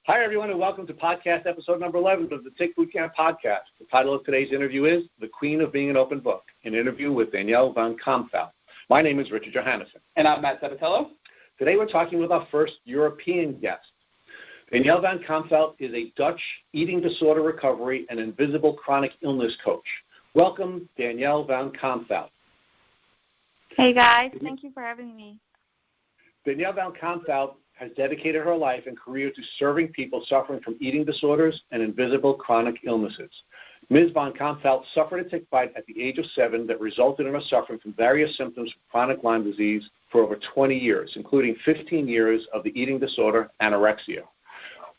Hi, everyone, and welcome to podcast episode number 11 of the Tick Bootcamp podcast. The title of today's interview is The Queen of Being an Open Book, an interview with Danielle Van Kampveld. My name is Richard Johannesson. And I'm Matt Sabatello. Today we're talking with our first European guest. Danielle Van Kampveld is a Dutch eating disorder recovery and invisible chronic illness coach. Welcome, Danielle Van Kampveld. Hey, guys. Thank you for having me. Danielle Van Kampveld has dedicated her life and career to serving people suffering from eating disorders and invisible chronic illnesses. Ms. Van Kampveld suffered a tick bite at the age of 7 that resulted in her suffering from various symptoms of chronic Lyme disease for over 20 years, including 15 years of the eating disorder anorexia.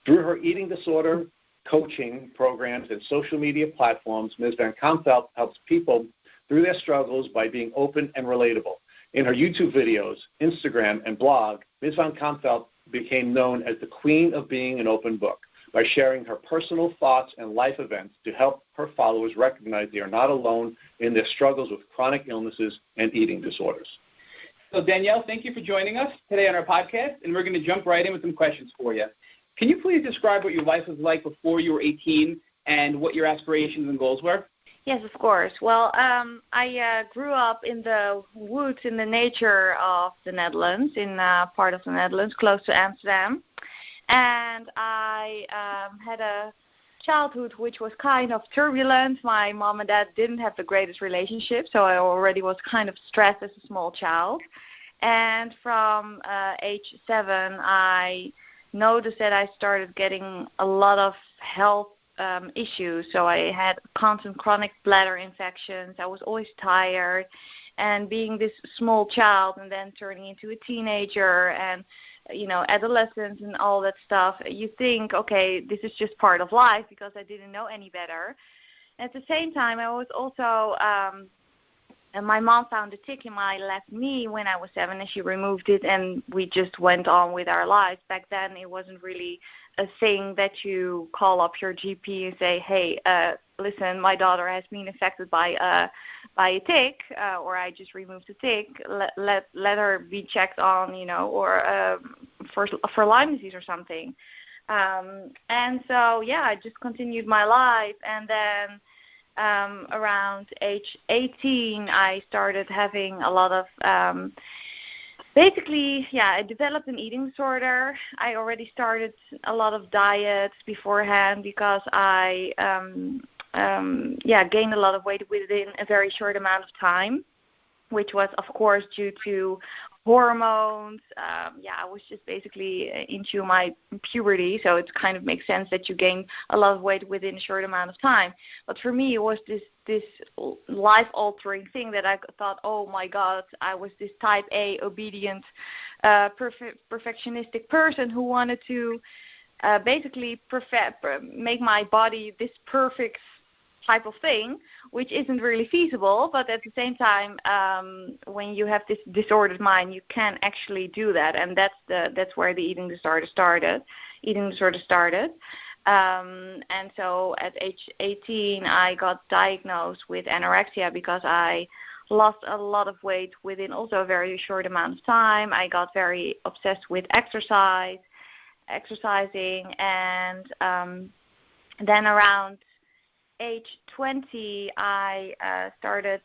Through her eating disorder coaching programs and social media platforms, Ms. Van Kampveld helps people through their struggles by being open and relatable. In her YouTube videos, Instagram, and blog, Ms. Van Kampveld became known as the Queen of Being an Open Book by sharing her personal thoughts and life events to help her followers recognize they are not alone in their struggles with chronic illnesses and eating disorders. So, Danielle, thank you for joining us today on our podcast, and we're going to jump right in with some questions for you. Can you please describe what your life was like before you were 18 and what your aspirations and goals were? Yes, of course. Well, I grew up in the woods, in the nature of the Netherlands, in part of the Netherlands, close to Amsterdam. And I had a childhood which was kind of turbulent. My mom and dad didn't have the greatest relationship, so I already was kind of stressed as a small child. And from age 7, I noticed that I started getting a lot of health issues. So I had constant chronic bladder infections. I was always tired. And being this small child and then turning into a teenager and, adolescence and all that stuff, you think, okay, this is just part of life because I didn't know any better. At the same time, I was also, and my mom found a tick in my left knee when I was 7, and she removed it, and we just went on with our lives. Back then, it wasn't really a thing that you call up your GP and say, hey, listen, my daughter has been affected by a tick, or I just removed a tick. Let her be checked on, or for Lyme disease or something. And so, I just continued my life, and then around age 18, I started having a lot of, I developed an eating disorder. I already started a lot of diets beforehand because I, gained a lot of weight within a very short amount of time, which was, of course, due to hormones. I was just basically into my puberty, so it kind of makes sense that you gain a lot of weight within a short amount of time. But for me, it was this life-altering thing that I thought, oh, my God, I was this type A, obedient, perfectionistic person who wanted to basically make my body this perfect type of thing, which isn't really feasible. But at the same time, when you have this disordered mind, you can actually do that, and that's where the eating disorder started. And so at age 18, I got diagnosed with anorexia because I lost a lot of weight within also a very short amount of time. I got very obsessed with exercising, and then around age 20, I started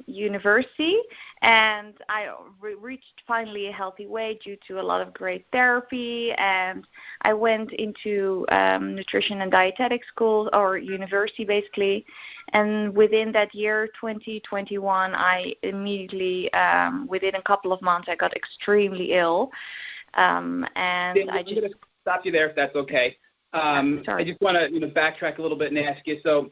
university, and I reached finally a healthy weight due to a lot of great therapy, and I went into nutrition and dietetic school, or university basically, and within that year, 2021, I immediately, within a couple of months, I got extremely ill, and I'm going to stop you there if that's okay. I just want to, backtrack a little bit and ask you. So,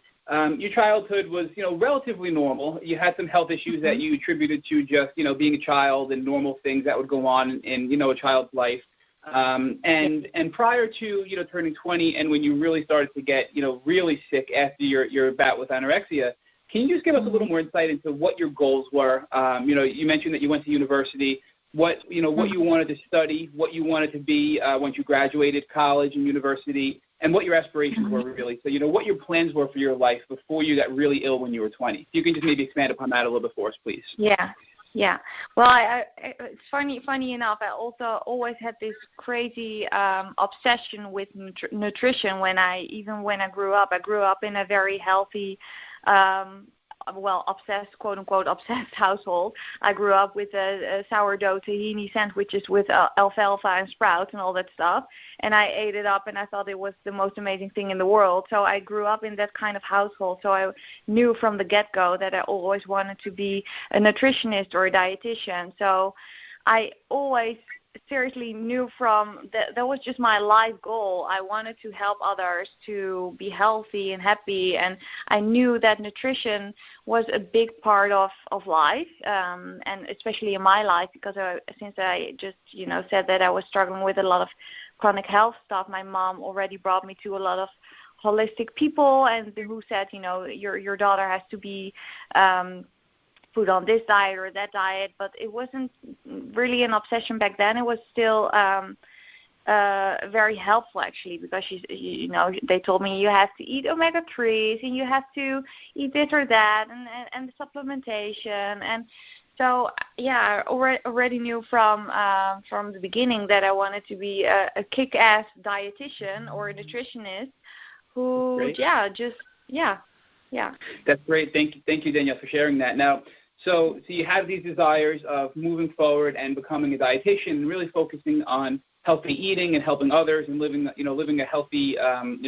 your childhood was, relatively normal. You had some health issues that you attributed to just, being a child and normal things that would go on in, a child's life. And prior to, turning 20, and when you really started to get, really sick after your bout with anorexia, can you just give us a little more insight into what your goals were? You mentioned that you went to university. What you wanted to study, what you wanted to be once you graduated college and university, and what your aspirations were really. So, what your plans were for your life before you got really ill when you were 20. If you can just maybe expand upon that a little bit for us, please. Yeah. Yeah. Well, it's funny enough. I also always had this crazy obsession with nutrition. When I grew up, I grew up in a very healthy, obsessed, quote unquote, obsessed household. I grew up with a sourdough tahini sandwiches with alfalfa and sprouts and all that stuff, and I ate it up, and I thought it was the most amazing thing in the world. So I grew up in that kind of household. So I knew from the get-go that I always wanted to be a nutritionist or a dietitian. So I always seriously knew from that was just my life goal. I wanted to help others to be healthy and happy, and I knew that nutrition was a big part of life, and especially in my life, because since I just said that I was struggling with a lot of chronic health stuff, my mom already brought me to a lot of holistic people, and who said, your daughter has to be put on this diet or that diet, but it wasn't really an obsession back then. It was still very helpful, actually, because they told me you have to eat omega-3s and you have to eat this or that, and the supplementation. And so, I already knew from the beginning that I wanted to be a kick-ass dietitian or a nutritionist who, That's great. Thank you, Danielle, for sharing that. Now, so you have these desires of moving forward and becoming a dietitian, and really focusing on healthy eating and helping others and living a healthy,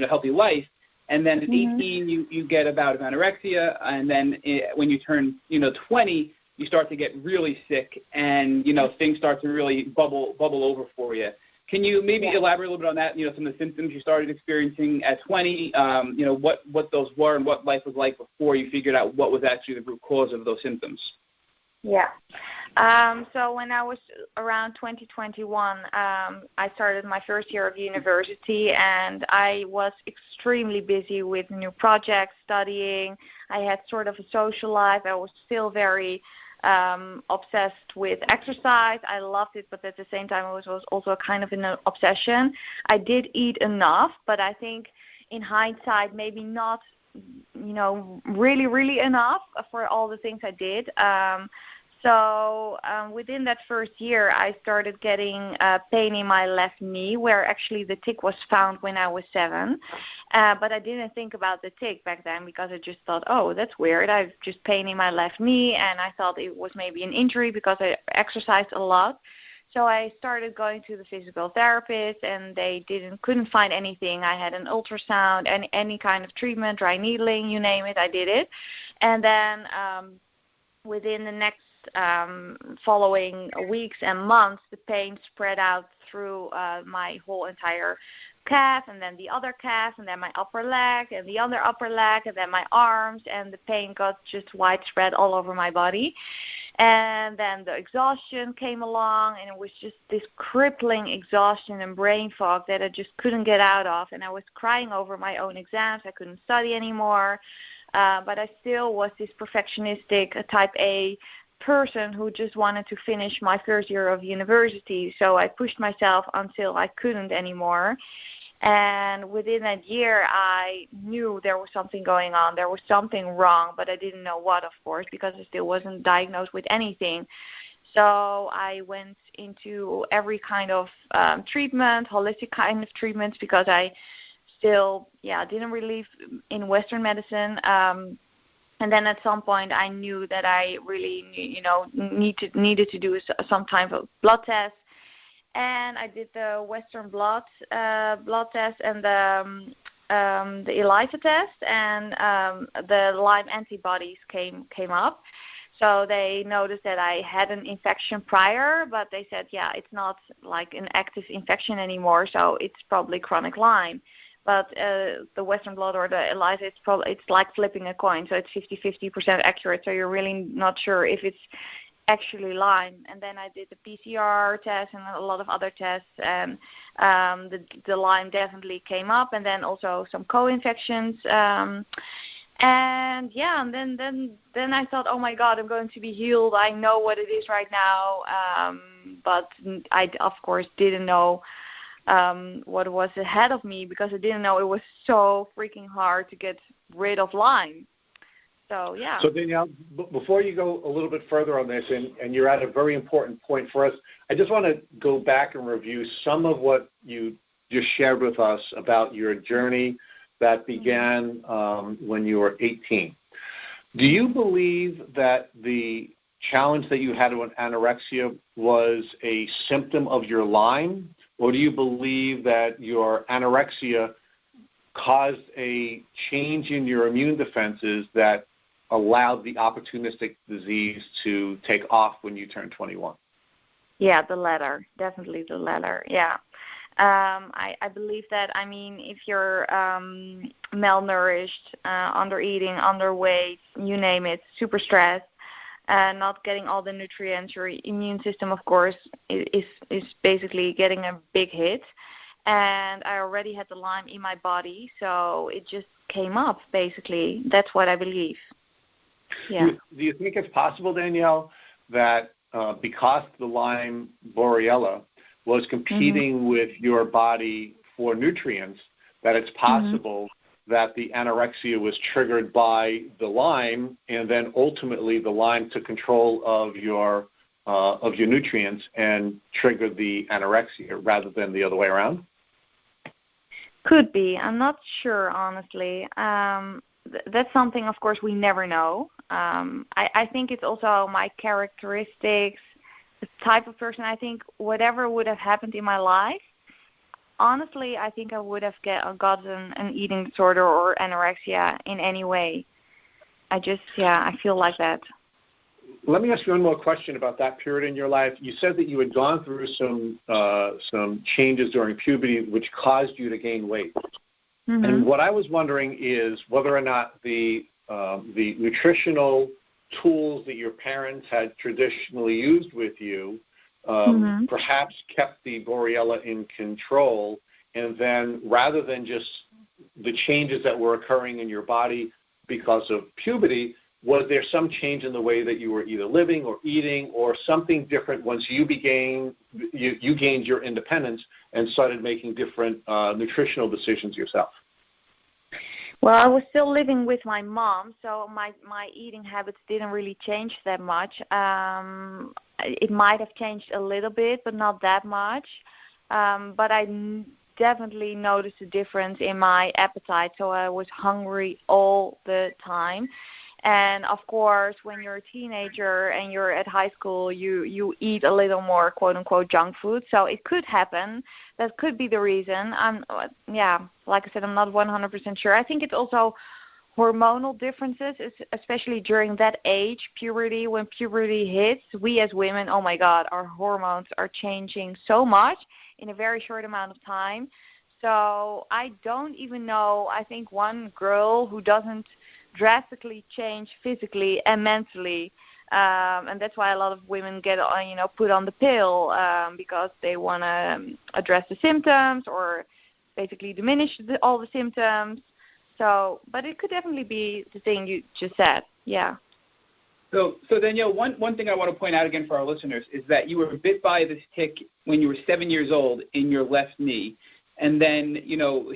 healthy life. And then at 18, you get a bout of anorexia, and then when you turn, 20, you start to get really sick, and things start to really bubble over for you. Can you maybe elaborate a little bit on that? Some of the symptoms you started experiencing at 20. What those were and what life was like before you figured out what was actually the root cause of those symptoms. Yeah. So when I was around 2021, I started my first year of university, and I was extremely busy with new projects, studying. I had sort of a social life. I was still very obsessed with exercise. I loved it, but at the same time, it was also kind of an obsession. I did eat enough, but I think in hindsight, maybe not, really, really enough for all the things I did. So within that first year, I started getting pain in my left knee, where actually the tick was found when I was 7. But I didn't think about the tick back then, because I just thought, oh, that's weird. I have just pain in my left knee, and I thought it was maybe an injury because I exercised a lot. So I started going to the physical therapist, and they couldn't find anything. I had an ultrasound, and any kind of treatment, dry needling, you name it, I did it. And then within the next following weeks and months, the pain spread out through my whole entire calf, and then the other calf, and then my upper leg, and the other upper leg, and then my arms, and the pain got just widespread all over my body. And then the exhaustion came along, and it was just this crippling exhaustion and brain fog that I just couldn't get out of, and I was crying over my own exams. I couldn't study anymore, but I still was this perfectionistic type A person who just wanted to finish my first year of university. So I pushed myself until I couldn't anymore. And within that year, I knew there was something going on. There was something wrong, but I didn't know what, of course, because I still wasn't diagnosed with anything. So I went into every kind of treatment, holistic kind of treatments, because I still, didn't believe in Western medicine. And then at some point, I knew that I really, needed to do some type of blood test. And I did the Western blot test and the ELISA test, and the Lyme antibodies came up. So they noticed that I had an infection prior, but they said, it's not like an active infection anymore, so it's probably chronic Lyme. But the Western blot or the ELISA, it's like flipping a coin, so it's 50% accurate. So you're really not sure if it's actually Lyme. And then I did the PCR test and a lot of other tests, and the Lyme definitely came up, and then also some co-infections. And then I thought, oh my God, I'm going to be healed. I know what it is right now, but I of course didn't know what was ahead of me, because I didn't know it was so freaking hard to get rid of Lyme. So, yeah. So, Danielle, before you go a little bit further on this, and you're at a very important point for us, I just want to go back and review some of what you just shared with us about your journey that began when you were 18. Do you believe that the challenge that you had with anorexia was a symptom of your Lyme, or do you believe that your anorexia caused a change in your immune defenses that allowed the opportunistic disease to take off when you turned 21? Yeah, the latter. Definitely the latter, yeah. I believe that, I mean, if you're malnourished, under-eating, underweight, you name it, super stressed, not getting all the nutrients, your immune system, of course, is basically getting a big hit. And I already had the Lyme in my body, so it just came up, basically. That's what I believe. Yeah. Do you think it's possible, Danielle, that because the Lyme Borrelia was competing with your body for nutrients, that it's possible that the anorexia was triggered by the Lyme, and then ultimately the Lyme took control of your nutrients and triggered the anorexia rather than the other way around? Could be. I'm not sure, honestly. That's something, of course, we never know. I think it's also my characteristics, the type of person. I think whatever would have happened in my life, honestly, I think I would have gotten an eating disorder or anorexia in any way. I feel like that. Let me ask you one more question about that period in your life. You said that you had gone through some changes during puberty which caused you to gain weight. And what I was wondering is whether or not the nutritional tools that your parents had traditionally used with you perhaps kept the Borrelia in control, and then rather than just the changes that were occurring in your body because of puberty, was there some change in the way that you were either living or eating or something different once you gained your independence and started making different nutritional decisions yourself? Well, I was still living with my mom, so my eating habits didn't really change that much. It might have changed a little bit, but not that much. But I definitely noticed a difference in my appetite, so I was hungry all the time. And, of course, when you're a teenager and you're at high school, you eat a little more, quote-unquote, junk food. So it could happen. That could be the reason. Like I said, I'm not 100% sure. I think it's also hormonal differences, especially during that age, puberty. When puberty hits, we as women, oh, my God, our hormones are changing so much in a very short amount of time. So I don't even know. I think one girl who doesn't drastically change physically and mentally, and that's why a lot of women get put on the pill because they want to address the symptoms or basically diminish all the symptoms. So, but it could definitely be the thing you just said. Yeah. So Danielle, one thing I want to point out again for our listeners is that you were bit by this tick when you were 7 years old in your left knee, and then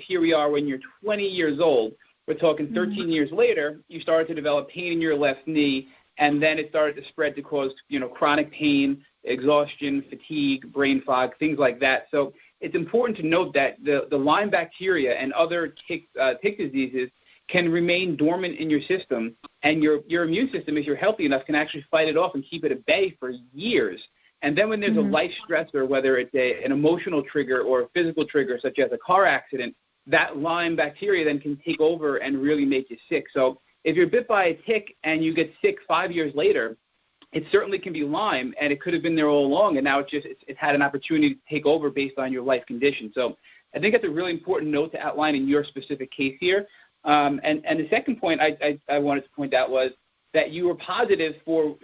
here we are when you're 20 years old. We're talking 13 years later, you started to develop pain in your left knee, and then it started to spread to cause, chronic pain, exhaustion, fatigue, brain fog, things like that. So it's important to note that the Lyme bacteria and other tick diseases can remain dormant in your system, and your immune system, if you're healthy enough, can actually fight it off and keep it at bay for years. And then when there's a life stressor, whether it's an emotional trigger or a physical trigger, such as a car accident, that Lyme bacteria then can take over and really make you sick. So if you're bit by a tick and you get sick 5 years later, it certainly can be Lyme, and it could have been there all along, and now it had an opportunity to take over based on your life condition. So I think that's a really important note to outline in your specific case here. And the second point I wanted to point out was that you were positive for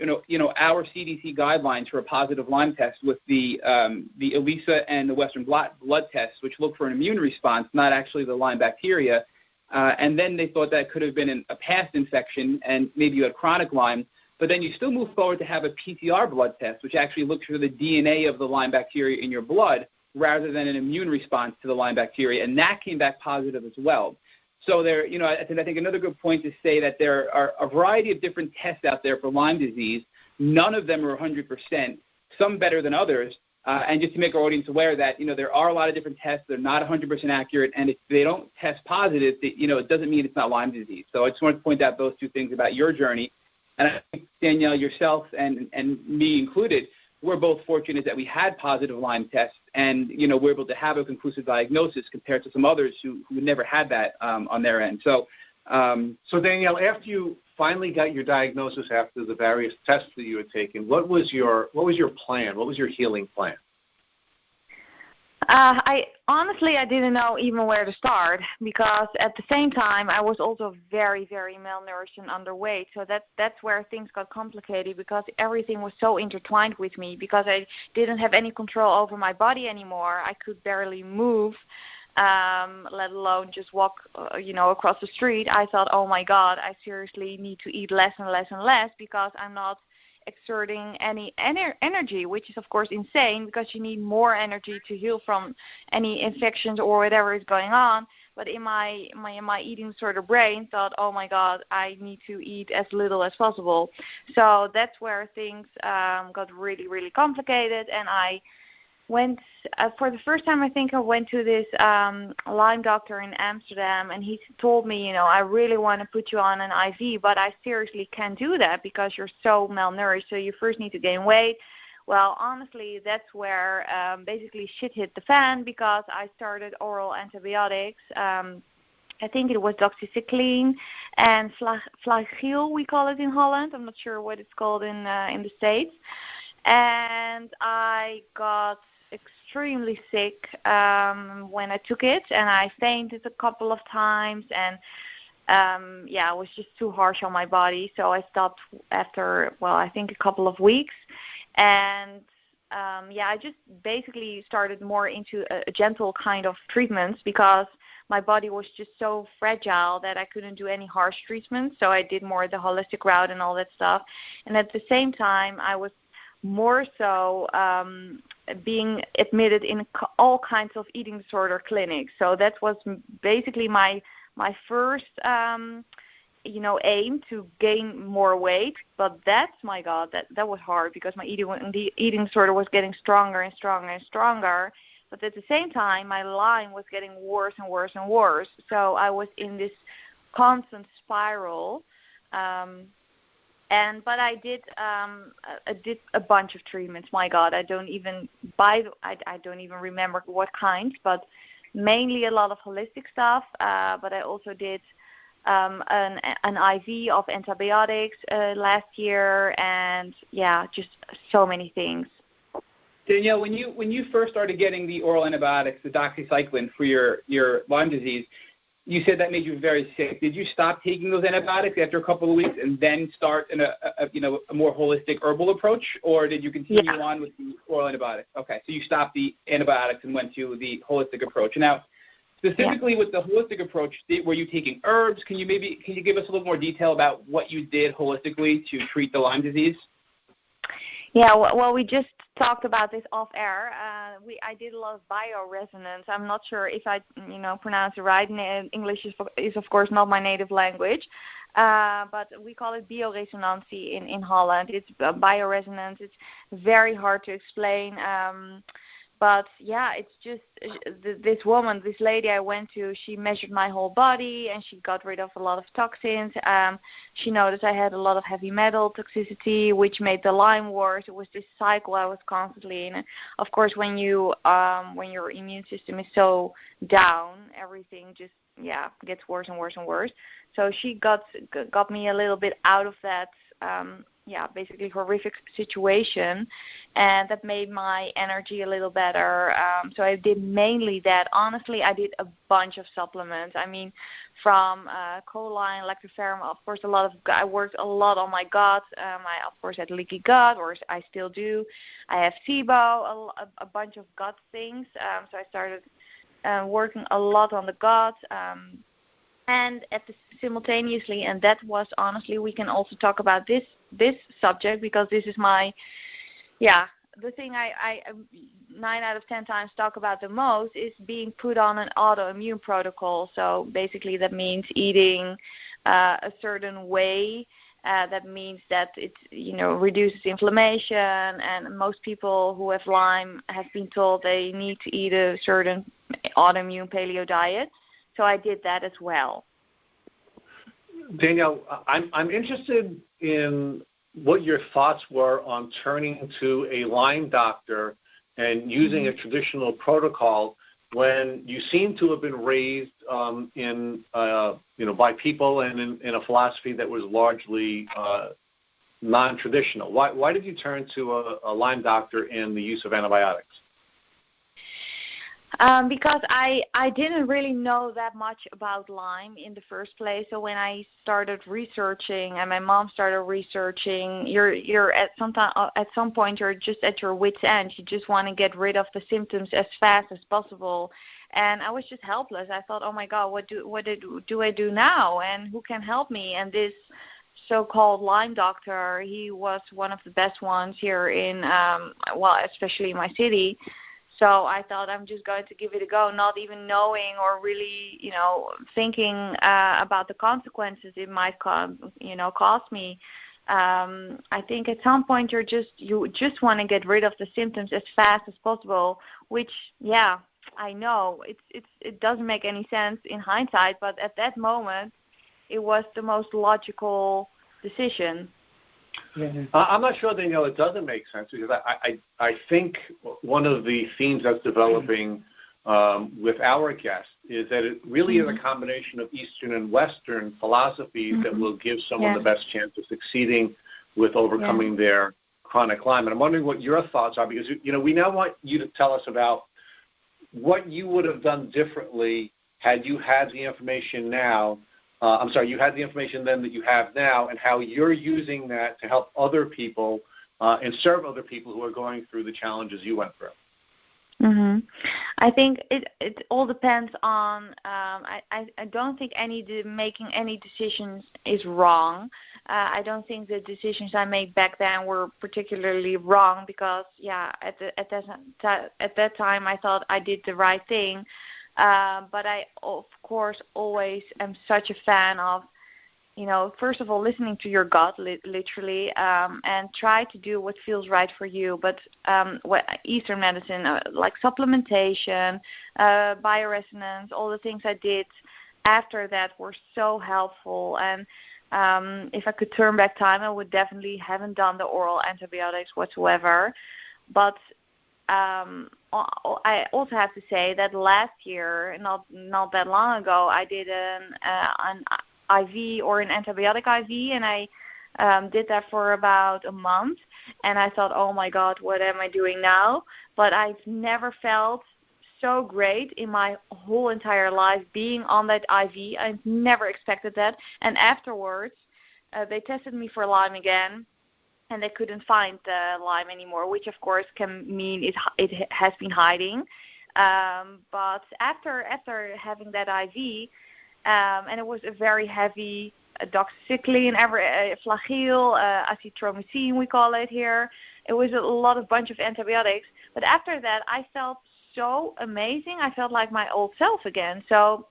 our CDC guidelines for a positive Lyme test with the ELISA and the Western blot blood tests, which look for an immune response, not actually the Lyme bacteria. And then they thought that could have been a past infection, and maybe you had chronic Lyme. But then you still move forward to have a PCR blood test, which actually looks for the DNA of the Lyme bacteria in your blood rather than an immune response to the Lyme bacteria, and that came back positive as well. So there, I think another good point to say that there are a variety of different tests out there for Lyme disease. None of them are 100%, some better than others. And just to make our audience aware that, there are a lot of different tests. They're not 100% accurate. And if they don't test positive, it doesn't mean it's not Lyme disease. So I just wanted to point out those two things about your journey. And I think, Danielle, yourself and me included, we're both fortunate that we had positive Lyme tests and, we're able to have a conclusive diagnosis compared to some others who never had that on their end. So Danielle, after you finally got your diagnosis after the various tests that you had taken, what was your plan? What was your healing plan? I didn't know even where to start, because at the same time I was also very, very malnourished and underweight. So that's where things got complicated, because everything was so intertwined with me, because I didn't have any control over my body anymore. I could barely move, let alone just walk, across the street. I thought, oh my God, I seriously need to eat less and less and less, because I'm not exerting any energy, which is of course insane, because you need more energy to heal from any infections or whatever is going on. But in my eating disorder brain thought, oh my God, I need to eat as little as possible. So that's where things got really, really complicated. And I went for the first time. I think I went to this Lyme doctor in Amsterdam, and he told me, I really want to put you on an IV, but I seriously can't do that because you're so malnourished. So you first need to gain weight. Well, honestly, that's where basically shit hit the fan, because I started oral antibiotics. I think it was doxycycline and Flagyl, we call it in Holland. I'm not sure what it's called in the States. And I got extremely sick when I took it, and I fainted a couple of times, and it was just too harsh on my body. So I stopped after, I think a couple of weeks. And I just basically started more into a gentle kind of treatments, because my body was just so fragile that I couldn't do any harsh treatments. So I did more the holistic route and all that stuff. And at the same time, I was more so being admitted in all kinds of eating disorder clinics. So that was basically my first aim to gain more weight. But my God, that was hard, because my eating disorder was getting stronger and stronger and stronger. But at the same time, my Lyme was getting worse and worse and worse. So I was in this constant spiral. But I did a bunch of treatments. My God, I don't even remember what kind, but mainly a lot of holistic stuff. But I also did an IV of antibiotics last year, and just so many things. Danielle, when you first started getting the oral antibiotics, the doxycycline for your Lyme disease, you said that made you very sick. Did you stop taking those antibiotics after a couple of weeks and then start a more holistic herbal approach, or did you continue on with the oral antibiotics? Okay, so you stopped the antibiotics and went to the holistic approach. Now, specifically with the holistic approach, were you taking herbs? Can you give us a little more detail about what you did holistically to treat the Lyme disease? Yeah, well, we just talked about this off air. I did a lot of bioresonance. I'm not sure if I, pronounce it right. English is of course not my native language, but we call it bioresonantie in Holland. It's bioresonance. It's very hard to explain. But it's just this lady I went to, she measured my whole body and she got rid of a lot of toxins. She noticed I had a lot of heavy metal toxicity, which made the Lyme worse. It was this cycle I was constantly in. Of course, when your immune system is so down, everything just gets worse and worse and worse. So she got me a little bit out of that basically horrific situation, and that made my energy a little better. So I did mainly that. Honestly, I did a bunch of supplements. I mean, from choline, lactoferrin, of course, I worked a lot on my gut. I, of course, had leaky gut, or I still do. I have SIBO, a bunch of gut things. So I started working a lot on the gut. And simultaneously, and that was honestly, we can also talk about this subject, because this is my the thing I 9 out of 10 times talk about the most is being put on an autoimmune protocol. So basically that means eating a certain way. That means that it reduces inflammation, and most people who have Lyme have been told they need to eat a certain autoimmune paleo diet. So I did that as well. Danielle, I'm interested in what your thoughts were on turning to a Lyme doctor and using a traditional protocol when you seem to have been raised by people and in a philosophy that was largely non-traditional. Why did you turn to a Lyme doctor in the use of antibiotics? Because I didn't really know that much about Lyme in the first place. So when I started researching and my mom started researching, you're at some point you're just at your wit's end. You just want to get rid of the symptoms as fast as possible. And I was just helpless. I thought, oh my God, what do I do now? And who can help me? And this so-called Lyme doctor, he was one of the best ones here in, especially in my city. So I thought I'm just going to give it a go, not even knowing or really, thinking about the consequences it might cost me. I think at some point you just want to get rid of the symptoms as fast as possible, which, yeah, I know it doesn't make any sense in hindsight, but at that moment it was the most logical decision. Yeah. I'm not sure, Danielle, it doesn't make sense because I think one of the themes that's developing with our guests is that it really is a combination of Eastern and Western philosophies that will give someone the best chance of succeeding with overcoming their chronic Lyme. And I'm wondering what your thoughts are because, we now want you to tell us about what you would have done differently had you had the information now. You had the information then that you have now, and how you're using that to help other people and serve other people who are going through the challenges you went through. I think it all depends on. I don't think making any decisions is wrong. I don't think the decisions I made back then were particularly wrong because at that time I thought I did the right thing. But I, of course, always am such a fan of, first of all, listening to your gut, literally, and try to do what feels right for you. But Eastern medicine, like supplementation, bioresonance, all the things I did after that were so helpful. And if I could turn back time, I would definitely haven't done the oral antibiotics whatsoever. But I also have to say that last year, not that long ago, I did an IV or an antibiotic IV, and I did that for about a month. And I thought, oh my God, what am I doing now? But I've never felt so great in my whole entire life being on that IV. I never expected that. And afterwards, they tested me for Lyme again. And they couldn't find the Lyme anymore, which of course can mean it has been hiding. But after having that IV, and it was a very heavy doxycycline, flagyl, azithromycin, we call it here. It was a bunch of antibiotics. But after that, I felt so amazing. I felt like my old self again. So,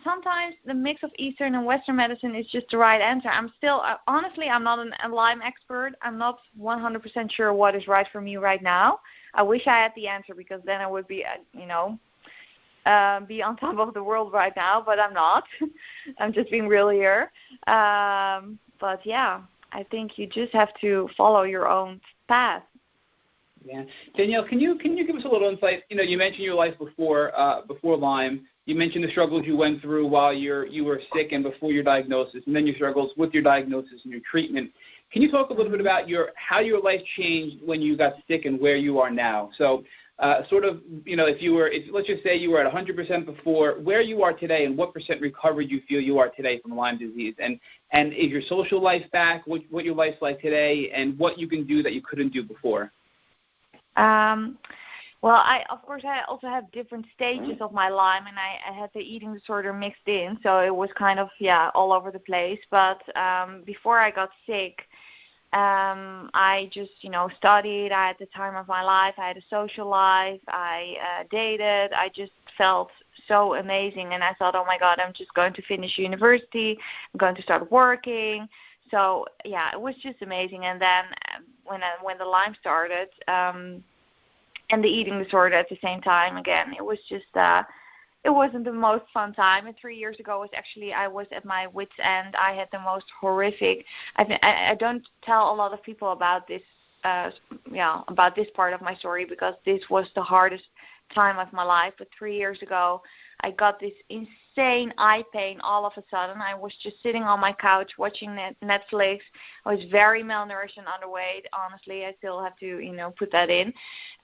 sometimes the mix of Eastern and Western medicine is just the right answer. I'm still, honestly, I'm not a Lyme expert. I'm not 100% sure what is right for me right now. I wish I had the answer because then I would be, be on top of the world right now, but I'm not. I'm just being real here. But yeah, I think you just have to follow your own path. Yeah. Danielle, can you give us a little insight? You mentioned your life before Lyme. You mentioned the struggles you went through while you were sick and before your diagnosis, and then your struggles with your diagnosis and your treatment. Can you talk a little bit about how your life changed when you got sick and where you are now? So, let's just say you were at 100% before, where you are today, and what percent recovered you feel you are today from Lyme disease, and is your social life back? What your life's like today, and what you can do that you couldn't do before? Well, I also have different stages of my Lyme, and I had the eating disorder mixed in, so it was kind of, all over the place. But before I got sick, I just, studied. I had the time of my life. I had a social life. I dated. I just felt so amazing. And I thought, oh, my God, I'm just going to finish university. I'm going to start working. So, yeah, it was just amazing. And then when the Lyme started and the eating disorder at the same time, again, it was just it wasn't the most fun time. And 3 years ago I was at my wit's end. I had the most horrific. I don't tell a lot of people about this, about this part of my story, because this was the hardest time of my life. But 3 years ago, I got this insane eye pain all of a sudden. I was just sitting on my couch watching Netflix. I was very malnourished and underweight. Honestly, I still have to, put that in.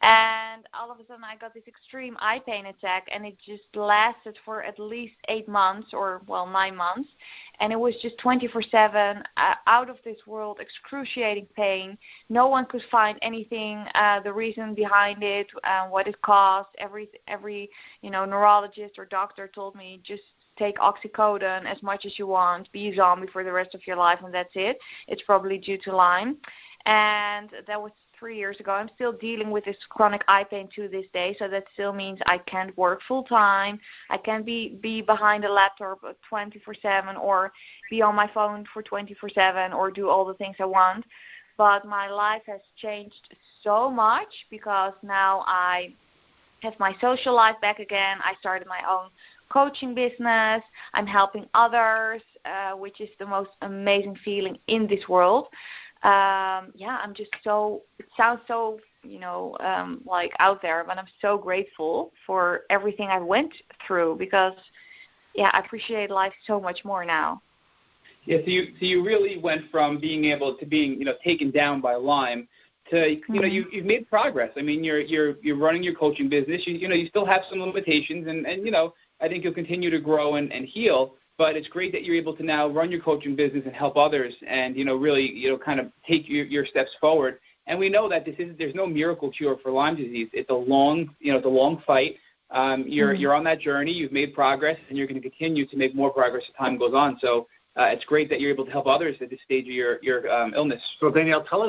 And all of a sudden, I got this extreme eye pain attack, and it just lasted for at least 8 months, or 9 months. And it was just 24/7, out of this world, excruciating pain. No one could find anything, the reason behind it, what it caused. Every neurologist or doctor told me, just take oxycodone as much as you want, be a zombie for the rest of your life, and that's it. It's probably due to Lyme. And that was 3 years ago. I'm still dealing with this chronic eye pain to this day, so that still means I can't work full time. I can't be behind a laptop 24/7 or be on my phone for 24/7 or do all the things I want. But my life has changed so much because now I have my social life back again. I started my own coaching business. I'm helping others, which is the most amazing feeling in this world. I'm just it sounds so, like out there, but I'm so grateful for everything I went through because, I appreciate life so much more now. Yeah, so you really went from being able to being, taken down by Lyme to, you've made progress. I mean, you're running your coaching business. You still have some limitations, and I think you'll continue to grow and heal. But it's great that you're able to now run your coaching business and help others, and really kind of take your steps forward. And we know that there's no miracle cure for Lyme disease. It's a long fight. You're on that journey. You've made progress, and you're going to continue to make more progress as time goes on. So it's great that you're able to help others at this stage of your illness. So Danielle, tell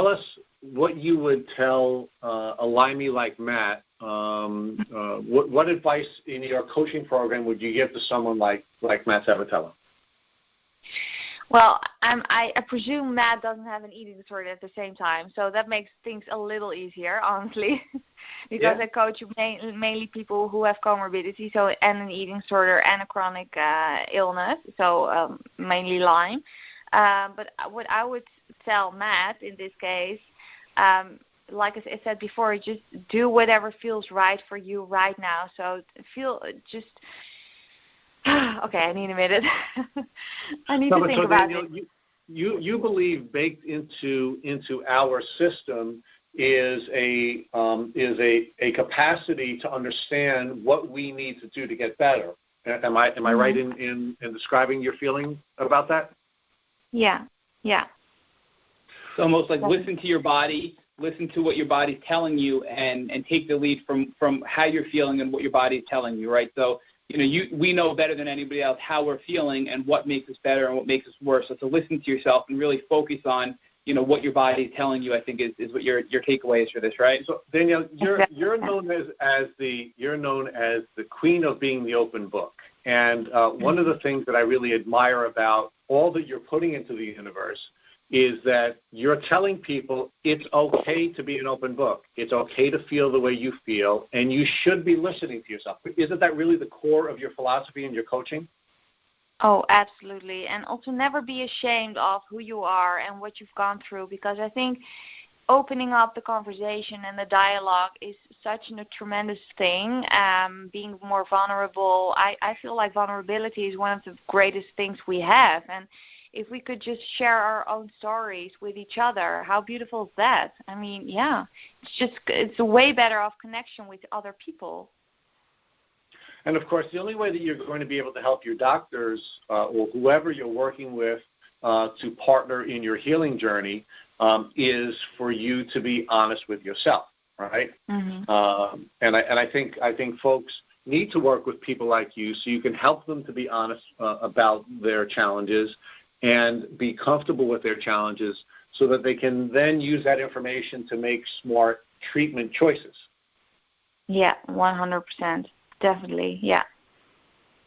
us what you would tell a Limey like Matt. What advice in your coaching program would you give to someone like Matt Sabatella? Well, I presume Matt doesn't have an eating disorder at the same time, so that makes things a little easier, honestly, because I coach mainly people who have comorbidity, and an eating disorder and a chronic illness, so mainly Lyme. But what I would tell Matt in this case, like I said before, just do whatever feels right for you right now. So okay, I need a minute. I need to think about Danielle, it. You believe baked into our system is a capacity to understand what we need to do to get better. Am I right in describing your feeling about that? Yeah. It's almost like listen to your body, listen to what your body's telling you, and take the lead from how you're feeling and what your body's telling you, right? So, we know better than anybody else how we're feeling and what makes us better and what makes us worse. So to listen to yourself and really focus on, what your body's telling you, I think is what your takeaway is for this, right? So Danielle, you're known as the queen of being the open book. And one of the things that I really admire about all that you're putting into the universe is that you're telling people it's okay to be an open book. It's okay to feel the way you feel, and you should be listening to yourself. Isn't that really the core of your philosophy and your coaching? Oh, absolutely. And also never be ashamed of who you are and what you've gone through, because I think opening up the conversation and the dialogue is such a tremendous thing, being more vulnerable. I feel like vulnerability is one of the greatest things we have, and if we could just share our own stories with each other, how beautiful is that? I mean, it's a way better off connection with other people. And, of course, the only way that you're going to be able to help your doctors or whoever you're working with to partner in your healing journey is for you to be honest with yourself, right? Mm-hmm. And I think folks need to work with people like you so you can help them to be honest about their challenges and be comfortable with their challenges so that they can then use that information to make smart treatment choices. Yeah, 100%. Definitely, yeah.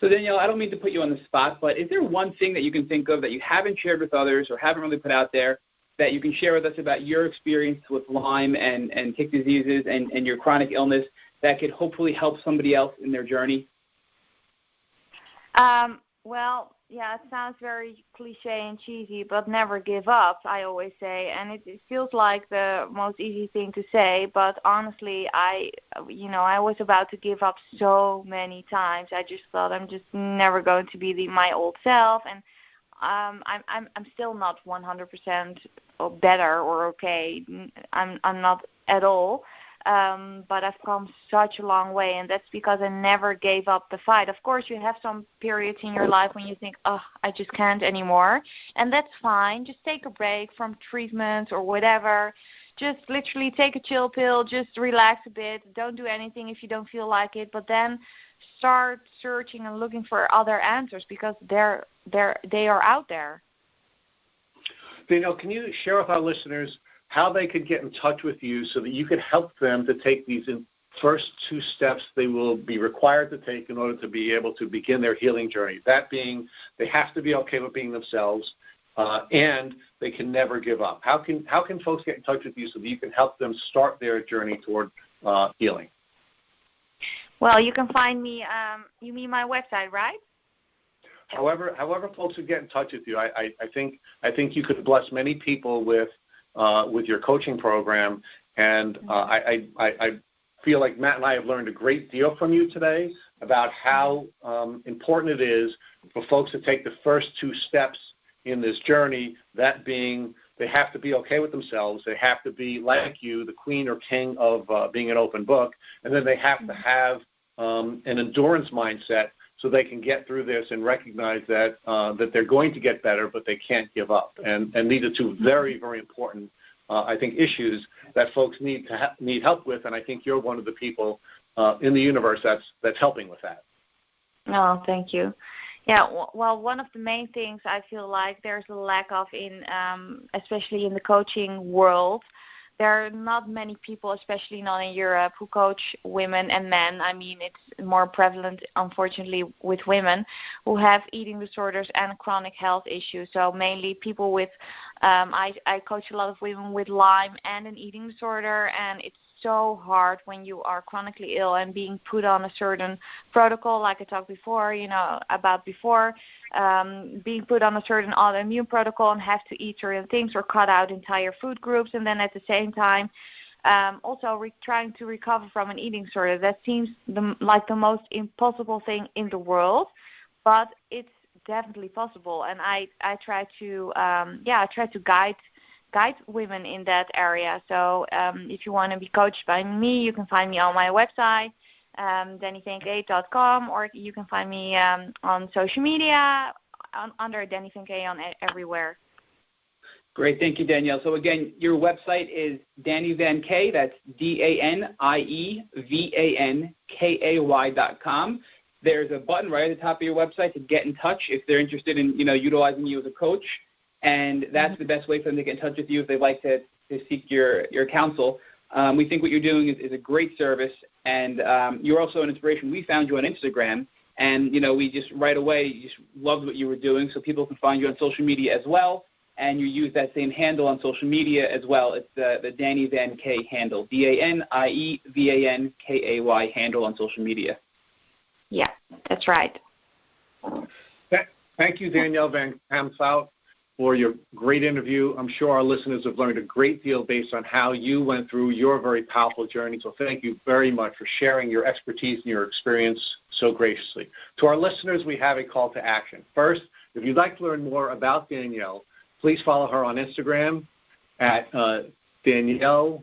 So, Danielle, I don't mean to put you on the spot, but is there one thing that you can think of that you haven't shared with others or haven't really put out there that you can share with us about your experience with Lyme and tick diseases and your chronic illness that could hopefully help somebody else in their journey? Well, yeah, it sounds very cliche and cheesy, but never give up, I always say. And it feels like the most easy thing to say, but honestly, I was about to give up so many times. I just thought I'm just never going to be my old self, and I'm still not 100% better or okay. I'm not at all. But I've come such a long way, and that's because I never gave up the fight. Of course, you have some periods in your life when you think, oh, I just can't anymore, and that's fine. Just take a break from treatments or whatever. Just literally take a chill pill, just relax a bit. Don't do anything if you don't feel like it, but then start searching and looking for other answers because they are out there. Danielle, can you share with our listeners how they could get in touch with you so that you could help them to take these first two steps they will be required to take in order to be able to begin their healing journey? That being, they have to be okay with being themselves, and they can never give up. How can folks get in touch with you so that you can help them start their journey toward healing? Well, you can find me. You mean my website, right? However folks would get in touch with you, I think you could bless many people with your coaching program, and I feel like Matt and I have learned a great deal from you today about how important it is for folks to take the first two steps in this journey, that being they have to be okay with themselves, they have to be like you, the queen or king of being an open book, and then they have to have an endurance mindset so they can get through this and recognize that they're going to get better, but they can't give up. And these are two very, very important, I think, issues that folks need help with, and I think you're one of the people in the universe that's helping with that. Oh, thank you. Yeah, well, one of the main things I feel like there's a lack of especially in the coaching world. There are not many people, especially not in Europe, who coach women and men. I mean, it's more prevalent, unfortunately, with women who have eating disorders and chronic health issues. So mainly people with, I coach a lot of women with Lyme and an eating disorder, and it's so hard when you are chronically ill and being put on a certain protocol, like I talked before, being put on a certain autoimmune protocol and have to eat certain things or cut out entire food groups, and then at the same time also trying to recover from an eating disorder. That seems like the most impossible thing in the world, but it's definitely possible, and I try to guide women in that area. So if you want to be coached by me, you can find me on my website, DannyVanK.com, or you can find me on social media under Danny Van K on everywhere. Great. Thank you, Danielle. So, again, your website is Danny Van K. That's DANIEVANKAY.com. There's a button right at the top of your website to get in touch if they're interested in, utilizing you as a coach. And that's the best way for them to get in touch with you if they'd like to seek your counsel. We think what you're doing is a great service, and you're also an inspiration. We found you on Instagram, and, we just right away just loved what you were doing, so people can find you on social media as well, and you use that same handle on social media as well. It's the Danny Van K handle, DANIEVANKAY handle on social media. Yeah, that's right. Thank you, Danielle Van Kamstout, for your great interview. I'm sure our listeners have learned a great deal based on how you went through your very powerful journey. So thank you very much for sharing your expertise and your experience so graciously. To our listeners, we have a call to action. First, if you'd like to learn more about Danielle, please follow her on Instagram at Danielle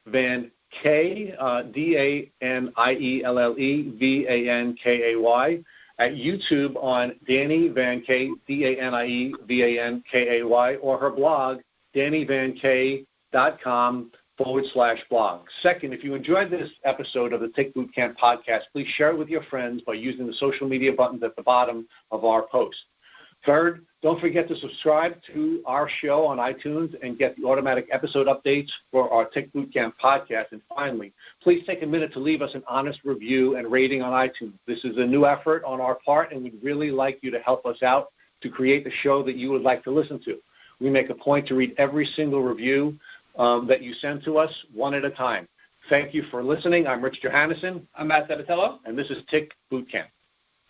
Van K, DANIELLEVANKAY. At YouTube on Danny Van K, DANIEVANKAY, or her blog, DannyVanK.com/blog. Second, if you enjoyed this episode of the Tick Boot Camp podcast, please share it with your friends by using the social media buttons at the bottom of our post. Third, Don't forget to subscribe to our show on iTunes and get the automatic episode updates for our Tick Bootcamp podcast. And finally, please take a minute to leave us an honest review and rating on iTunes. This is a new effort on our part, and we'd really like you to help us out to create the show that you would like to listen to. We make a point to read every single review that you send to us one at a time. Thank you for listening. I'm Rich Johannesson. I'm Matt Sabatello. And this is Tick Bootcamp.